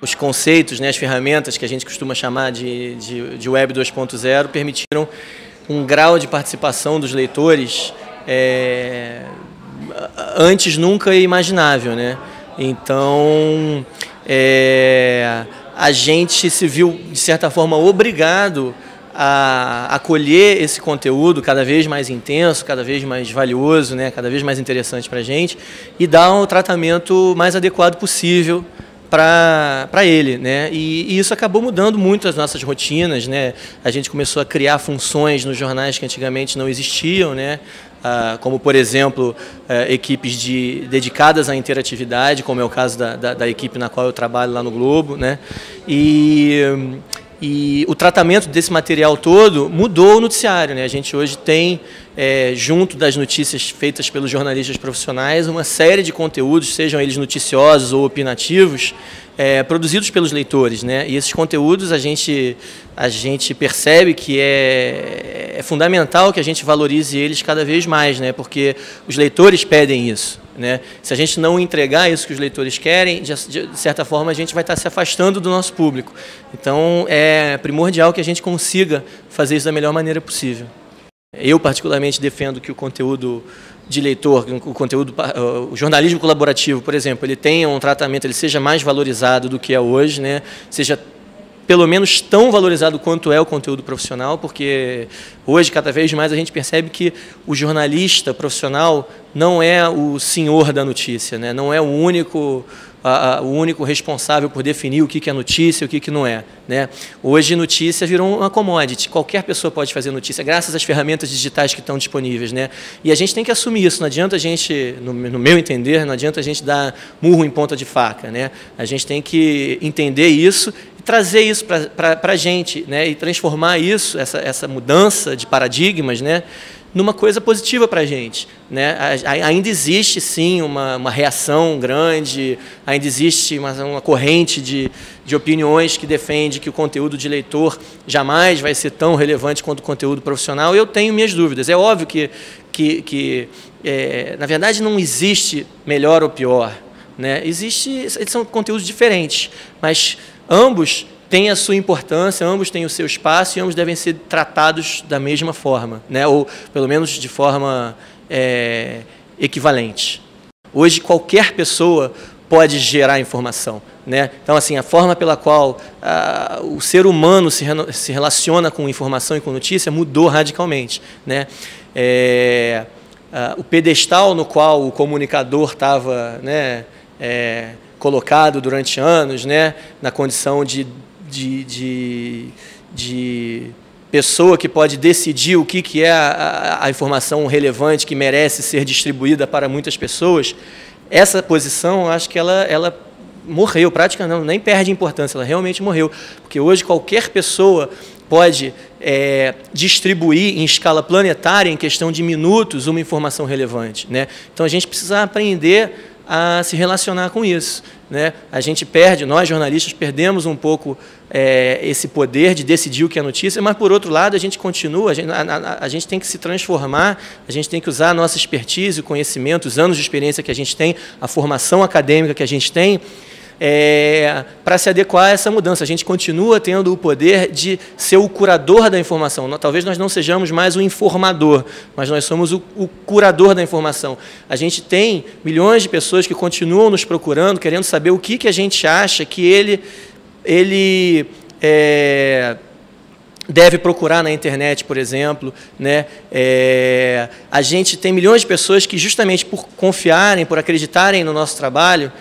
os conceitos, né, as ferramentas que a gente costuma chamar de Web 2.0 permitiram um grau de participação dos leitores antes nunca imaginável, né? Então, a gente se viu, de certa forma, obrigado a acolher esse conteúdo cada vez mais intenso, cada vez mais valioso, né, cada vez mais interessante para a gente, e dar o tratamento mais adequado possível para ele, né? E isso acabou mudando muito as nossas rotinas, né? A gente começou a criar funções nos jornais que antigamente não existiam, né? Como, por exemplo, equipes dedicadas à interatividade, como é o caso da equipe na qual eu trabalho lá no Globo, né? E o tratamento desse material todo mudou o noticiário, né? A gente hoje tem, junto das notícias feitas pelos jornalistas profissionais, uma série de conteúdos, sejam eles noticiosos ou opinativos, produzidos pelos leitores, né? E esses conteúdos a gente percebe que é fundamental que a gente valorize eles cada vez mais, né? Porque os leitores pedem isso, né? Se a gente não entregar isso que os leitores querem, de certa forma a gente vai estar se afastando do nosso público. Então é primordial que a gente consiga fazer isso da melhor maneira possível. Eu particularmente defendo que o conteúdo de leitor, o jornalismo colaborativo, por exemplo, ele tenha um tratamento, ele seja mais valorizado do que é hoje, né? Seja pelo menos tão valorizado quanto é o conteúdo profissional, porque hoje, cada vez mais, a gente percebe que o jornalista profissional não é o senhor da notícia, né? Não é o único responsável por definir o que é notícia e o que não é, né? Hoje, notícia virou uma commodity. Qualquer pessoa pode fazer notícia, graças às ferramentas digitais que estão disponíveis, né? E a gente tem que assumir isso. Não adianta a gente, no meu entender, não adianta a gente dar murro em ponta de faca, né? A gente tem que entender isso, trazer isso para a gente, né, e transformar isso, essa mudança de paradigmas, né, numa coisa positiva para a gente, né? Ainda existe, sim, uma reação grande, ainda existe uma corrente de opiniões que defende que o conteúdo de leitor jamais vai ser tão relevante quanto o conteúdo profissional. Eu tenho minhas dúvidas. É óbvio que na verdade, não existe melhor ou pior, né? São conteúdos diferentes, mas ambos têm a sua importância, ambos têm o seu espaço e ambos devem ser tratados da mesma forma, né? Ou pelo menos de forma equivalente. Hoje qualquer pessoa pode gerar informação, né? Então, assim, a forma pela qual o ser humano se relaciona com informação e com notícia mudou radicalmente, né? O pedestal no qual o comunicador estava, né, colocado durante anos, né, na condição de pessoa que pode decidir o que é a informação relevante que merece ser distribuída para muitas pessoas, essa posição, eu acho que ela morreu, praticamente, nem perde importância, ela realmente morreu, porque hoje qualquer pessoa pode distribuir em escala planetária, em questão de minutos, uma informação relevante, né? Então a gente precisa aprender a se relacionar com isso, né? A gente perde, nós jornalistas perdemos um pouco esse poder de decidir o que é notícia, mas por outro lado a gente continua, a gente tem que se transformar, a gente tem que usar a nossa expertise, o conhecimento, os anos de experiência que a gente tem, a formação acadêmica que a gente tem, para se adequar a essa mudança. A gente continua tendo o poder de ser o curador da informação. Talvez nós não sejamos mais o informador, mas nós somos o curador da informação. A gente tem milhões de pessoas que continuam nos procurando, querendo saber o que a gente acha que ele deve procurar na internet, por exemplo, né? A gente tem milhões de pessoas que, justamente por confiarem, por acreditarem no nosso trabalho,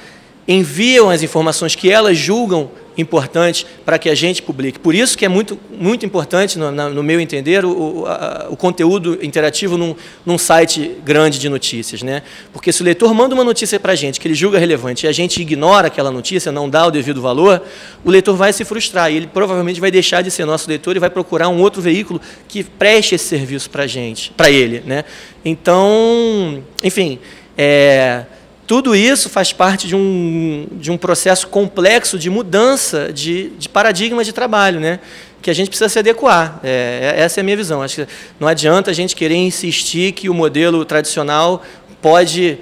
enviam as informações que elas julgam importantes para que a gente publique. Por isso que é muito importante, no meu entender, o conteúdo interativo num site grande de notícias, né? Porque se o leitor manda uma notícia para a gente que ele julga relevante e a gente ignora aquela notícia, não dá o devido valor, o leitor vai se frustrar e ele provavelmente vai deixar de ser nosso leitor e vai procurar um outro veículo que preste esse serviço para a gente, para ele, né? Então, enfim, tudo isso faz parte de um processo complexo de mudança de paradigma de trabalho, né? Que a gente precisa se adequar. Essa é a minha visão. Acho que não adianta a gente querer insistir que o modelo tradicional pode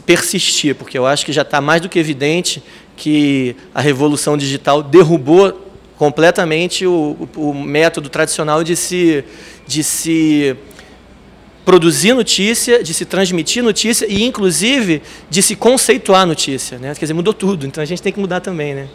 persistir, porque eu acho que já está mais do que evidente que a revolução digital derrubou completamente o método tradicional de se produzir notícia, de se transmitir notícia e, inclusive, de se conceituar notícia, né? Quer dizer, mudou tudo, então a gente tem que mudar também, né?